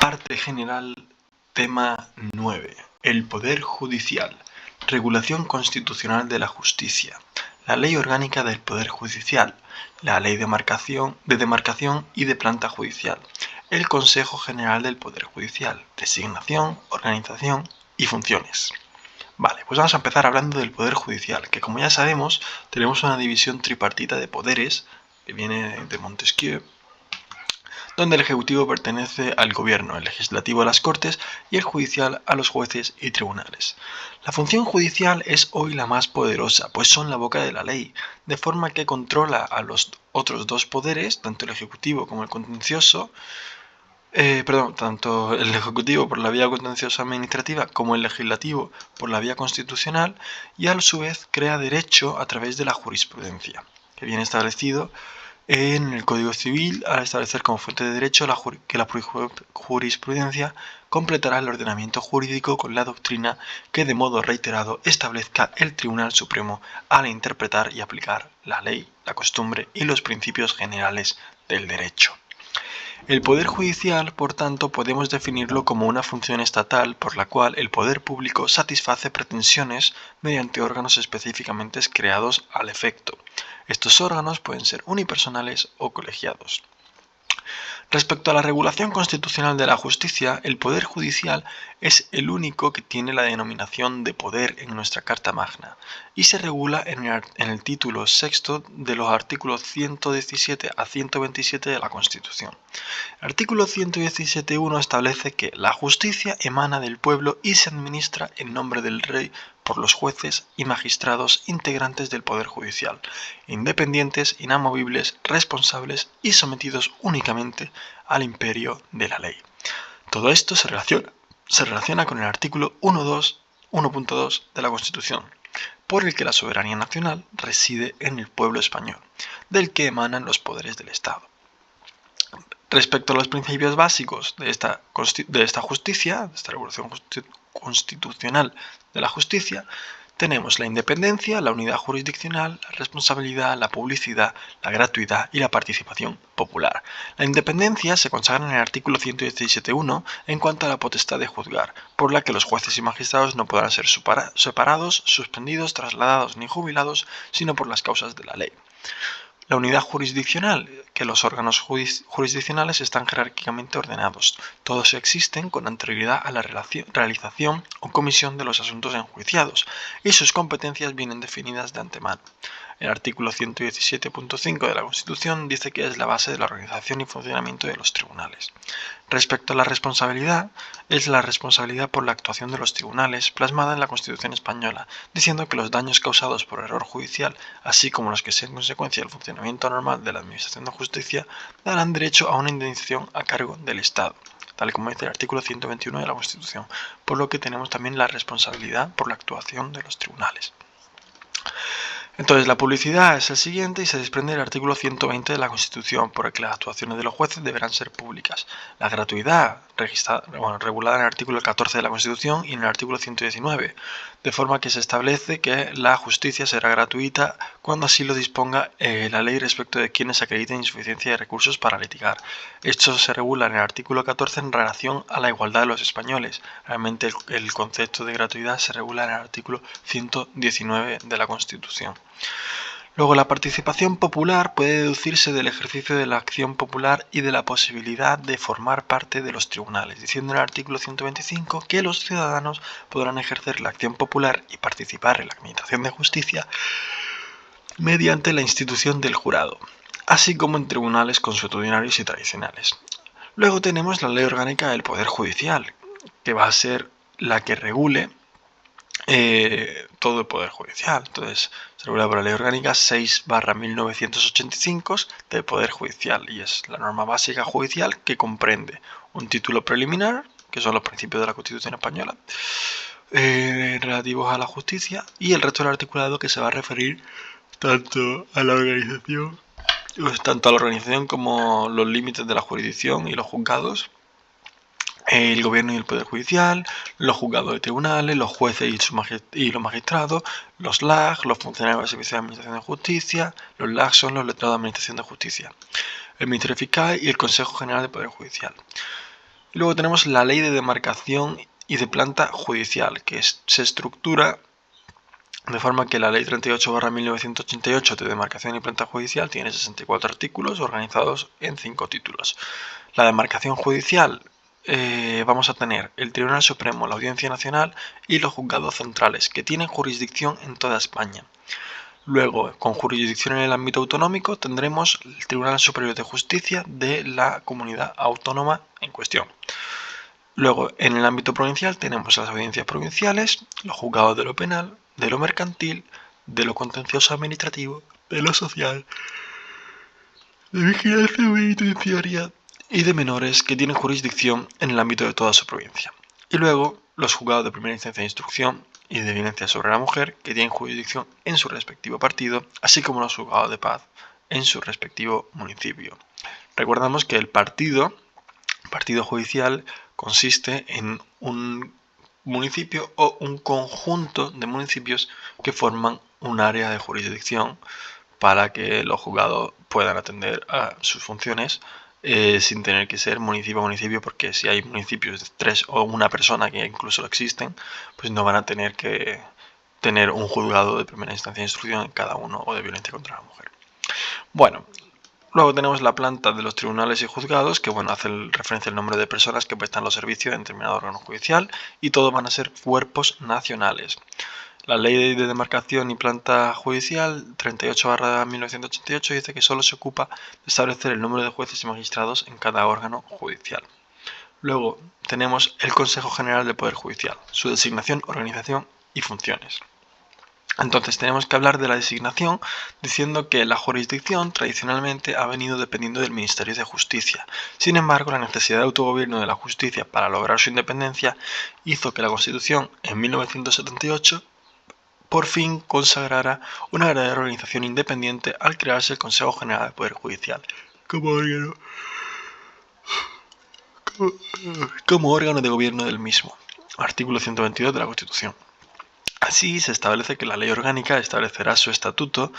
Parte general, tema 9. El Poder Judicial. Regulación constitucional de la justicia. La Ley Orgánica del Poder Judicial. La Ley de demarcación y de planta judicial. El Consejo General del Poder Judicial. Designación, organización y funciones. Vale, pues vamos a empezar hablando del Poder Judicial, que como ya sabemos, tenemos una división tripartita de poderes, que viene de Montesquieu, donde el Ejecutivo pertenece al Gobierno, el Legislativo a las Cortes y el Judicial a los jueces y tribunales. La función judicial es hoy la más poderosa, pues son la boca de la ley, de forma que controla a los otros dos poderes, tanto el Ejecutivo como el contencioso, tanto el Ejecutivo por la vía contenciosa administrativa como el Legislativo por la vía constitucional, y a su vez crea derecho a través de la jurisprudencia, que viene establecido en el Código Civil al establecer como fuente de derecho que la jurisprudencia completará el ordenamiento jurídico con la doctrina que de modo reiterado establezca el Tribunal Supremo al interpretar y aplicar la ley, la costumbre y los principios generales del derecho. El Poder Judicial, por tanto, podemos definirlo como una función estatal por la cual el poder público satisface pretensiones mediante órganos específicamente creados al efecto. Estos órganos pueden ser unipersonales o colegiados. Respecto a la regulación constitucional de la justicia, el Poder Judicial es el único que tiene la denominación de poder en nuestra Carta Magna y se regula en el título sexto de los artículos 117 a 127 de la Constitución. El artículo 117.1 establece que la justicia emana del pueblo y se administra en nombre del rey por los jueces y magistrados integrantes del Poder Judicial, independientes, inamovibles, responsables y sometidos únicamente al imperio de la ley. Todo esto se relaciona con el artículo 1.2 de la Constitución, por el que la soberanía nacional reside en el pueblo español, del que emanan los poderes del Estado. Respecto a los principios básicos de esta justicia, de esta regulación constitucional de la justicia, tenemos la independencia, la unidad jurisdiccional, la responsabilidad, la publicidad, la gratuidad y la participación popular. La independencia se consagra en el artículo 117.1 en cuanto a la potestad de juzgar, por la que los jueces y magistrados no podrán ser separados, suspendidos, trasladados ni jubilados, sino por las causas de la ley. La unidad jurisdiccional, que los órganos jurisdiccionales están jerárquicamente ordenados. Todos existen con anterioridad a la realización o comisión de los asuntos enjuiciados, y sus competencias vienen definidas de antemano. El artículo 117.5 de la Constitución dice que es la base de la organización y funcionamiento de los tribunales. Respecto a la responsabilidad, es la responsabilidad por la actuación de los tribunales plasmada en la Constitución española, diciendo que los daños causados por error judicial, así como los que sean consecuencia del funcionamiento normal de la Administración de Justicia, darán derecho a una indemnización a cargo del Estado, tal como dice el artículo 121 de la Constitución, por lo que tenemos también la responsabilidad por la actuación de los tribunales. Entonces, la publicidad es el siguiente y se desprende del artículo 120 de la Constitución, por el que las actuaciones de los jueces deberán ser públicas. La gratuidad, regulada en el artículo 14 de la Constitución y en el artículo 119, de forma que se establece que la justicia será gratuita cuando así lo disponga la ley respecto de quienes acrediten insuficiencia de recursos para litigar. Esto se regula en el artículo 14 en relación a la igualdad de los españoles. Realmente el concepto de gratuidad se regula en el artículo 119 de la Constitución. Luego, la participación popular puede deducirse del ejercicio de la acción popular y de la posibilidad de formar parte de los tribunales, diciendo en el artículo 125 que los ciudadanos podrán ejercer la acción popular y participar en la administración de justicia mediante la institución del jurado, así como en tribunales consuetudinarios y tradicionales. Luego tenemos la Ley Orgánica del Poder Judicial, que va a ser la que regule todo el Poder Judicial. Entonces, se regula por la Ley Orgánica 6/1985 del Poder Judicial, y es la norma básica judicial que comprende un título preliminar, que son los principios de la Constitución española, relativos a la justicia, y el resto del articulado que se va a referir tanto a la organización como los límites de la jurisdicción y los juzgados, el gobierno y el poder judicial, los juzgados de tribunales, los jueces y los magistrados, los LAG, los funcionarios del Servicio de Administración de Justicia. Los LAG son los letrados de Administración de Justicia, el Ministerio Fiscal y el Consejo General del Poder Judicial. Y luego tenemos la ley de demarcación y de planta judicial, que se estructura de forma que la ley 38/1988 de demarcación y planta judicial tiene 64 artículos organizados en 5 títulos. La demarcación judicial, vamos a tener el Tribunal Supremo, la Audiencia Nacional y los juzgados centrales, que tienen jurisdicción en toda España. Luego, con jurisdicción en el ámbito autonómico, tendremos el Tribunal Superior de Justicia de la comunidad autónoma en cuestión. Luego, en el ámbito provincial tenemos las audiencias provinciales, los juzgados de lo penal, de lo mercantil, de lo contencioso administrativo, de lo social, de vigilancia penitenciaria y de menores que tienen jurisdicción en el ámbito de toda su provincia. Y luego, los juzgados de primera instancia de instrucción y de violencia sobre la mujer que tienen jurisdicción en su respectivo partido, así como los juzgados de paz en su respectivo municipio. Recordamos que el partido judicial consiste en un municipio o un conjunto de municipios que forman un área de jurisdicción para que los juzgados puedan atender a sus funciones sin tener que ser municipio a municipio, porque si hay municipios de 3 o una persona, que incluso existen, pues no van a tener que tener un juzgado de primera instancia de instrucción en cada uno o de violencia contra la mujer. Bueno, luego tenemos la planta de los tribunales y juzgados, que hace referencia al número de personas que prestan los servicios en determinado órgano judicial, y todos van a ser cuerpos nacionales. La ley de demarcación y planta judicial 38/1988 dice que solo se ocupa de establecer el número de jueces y magistrados en cada órgano judicial. Luego tenemos el Consejo General del Poder Judicial, su designación, organización y funciones. Entonces tenemos que hablar de la designación diciendo que la jurisdicción tradicionalmente ha venido dependiendo del Ministerio de Justicia. Sin embargo, la necesidad de autogobierno de la justicia para lograr su independencia hizo que la Constitución en 1978 por fin consagrara una verdadera organización independiente al crearse el Consejo General del Poder Judicial como órgano de gobierno del mismo. Artículo 122 de la Constitución. Así se establece que la ley orgánica establecerá su estatuto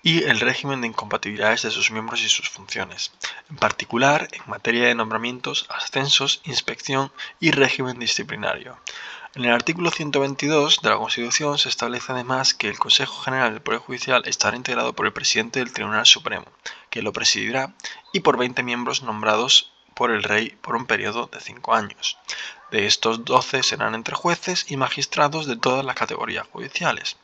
y el régimen de incompatibilidades de sus miembros y sus funciones, en particular en materia de nombramientos, ascensos, inspección y régimen disciplinario. En el artículo 122 de la Constitución se establece además que el Consejo General del Poder Judicial estará integrado por el presidente del Tribunal Supremo, que lo presidirá, y por 20 miembros nombrados por el Rey por un periodo de 5 años. De estos 12 serán entre jueces y magistrados de todas las categorías judiciales.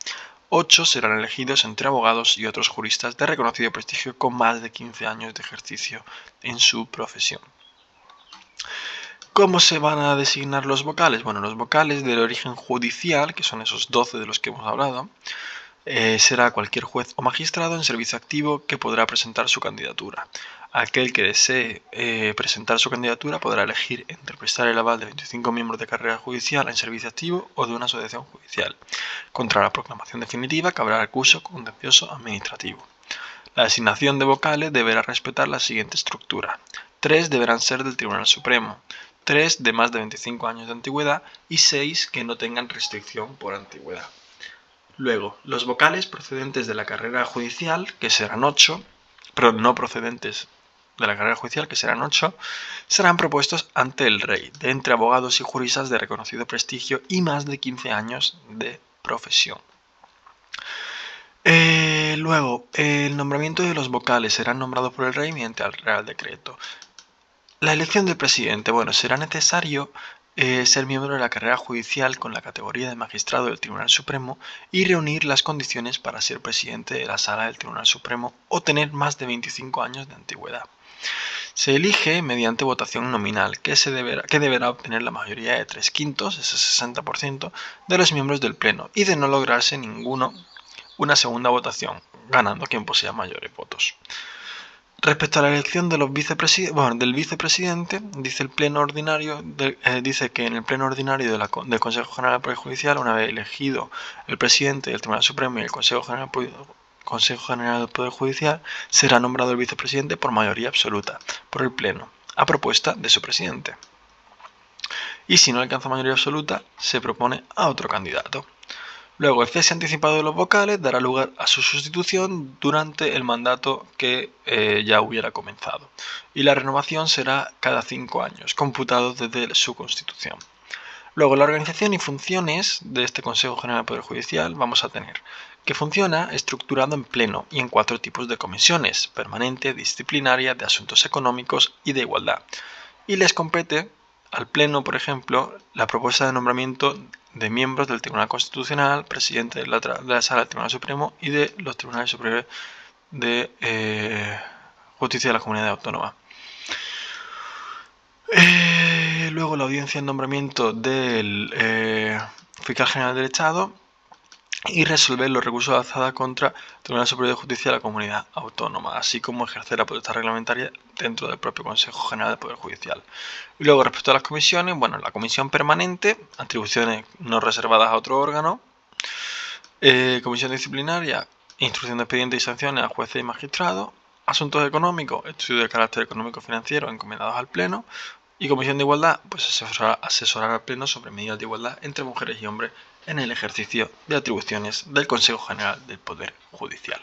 8 serán elegidos entre abogados y otros juristas de reconocido prestigio con más de 15 años de ejercicio en su profesión. ¿Cómo se van a designar los vocales? Bueno, los vocales del origen judicial, que son esos 12 de los que hemos hablado, será cualquier juez o magistrado en servicio activo que podrá presentar su candidatura. Aquel que desee presentar su candidatura podrá elegir entre prestar el aval de 25 miembros de carrera judicial en servicio activo o de una asociación judicial. Contra la proclamación definitiva cabrá recurso contencioso administrativo. La designación de vocales deberá respetar la siguiente estructura. 3 deberán ser del Tribunal Supremo, 3 de más de 25 años de antigüedad y 6 que no tengan restricción por antigüedad. Luego, los vocales procedentes de la carrera judicial, que serán 8, pero no procedentes de la carrera judicial, que serán 8, serán propuestos ante el Rey, de entre abogados y juristas de reconocido prestigio y más de 15 años de profesión. Luego, el nombramiento de los vocales serán nombrados por el Rey mediante el Real Decreto. La elección del presidente, será necesario ser miembro de la carrera judicial con la categoría de magistrado del Tribunal Supremo y reunir las condiciones para ser presidente de la Sala del Tribunal Supremo o tener más de 25 años de antigüedad. Se elige mediante votación nominal, que deberá obtener la mayoría de 3/5, ese 60%, de los miembros del Pleno, y de no lograrse una segunda votación, ganando quien posea mayores votos. Respecto a la elección de los del vicepresidente, dice que en el pleno ordinario del Consejo General del Poder Judicial, una vez elegido el presidente del Tribunal Supremo y el Consejo General del Poder Judicial, será nombrado el vicepresidente por mayoría absoluta por el pleno, a propuesta de su presidente. Y si no alcanza mayoría absoluta, se propone a otro candidato. Luego, el cese anticipado de los vocales dará lugar a su sustitución durante el mandato que ya hubiera comenzado. Y la renovación será cada 5 años, computados desde su constitución. Luego, la organización y funciones de este Consejo General del Poder Judicial vamos a tener que funciona estructurado en pleno y en 4 tipos de comisiones: permanente, disciplinaria, de asuntos económicos y de igualdad. Y les compete al Pleno, por ejemplo, la propuesta de nombramiento de miembros del Tribunal Constitucional, presidente de la Sala del Tribunal Supremo y de los Tribunales Superiores de Justicia de la Comunidad Autónoma. Luego la audiencia en nombramiento del Fiscal General del Estado y resolver los recursos de alzada contra el Tribunal Superior de Justicia de la Comunidad Autónoma, así como ejercer la potestad reglamentaria dentro del propio Consejo General del Poder Judicial. Y luego, respecto a las comisiones, bueno, la comisión permanente, atribuciones no reservadas a otro órgano, comisión disciplinaria, instrucción de expedientes y sanciones a jueces y magistrados, asuntos económicos, estudios de carácter económico-financiero encomendados al Pleno, y comisión de igualdad, pues asesorar al Pleno sobre medidas de igualdad entre mujeres y hombres en el ejercicio de atribuciones del Consejo General del Poder Judicial.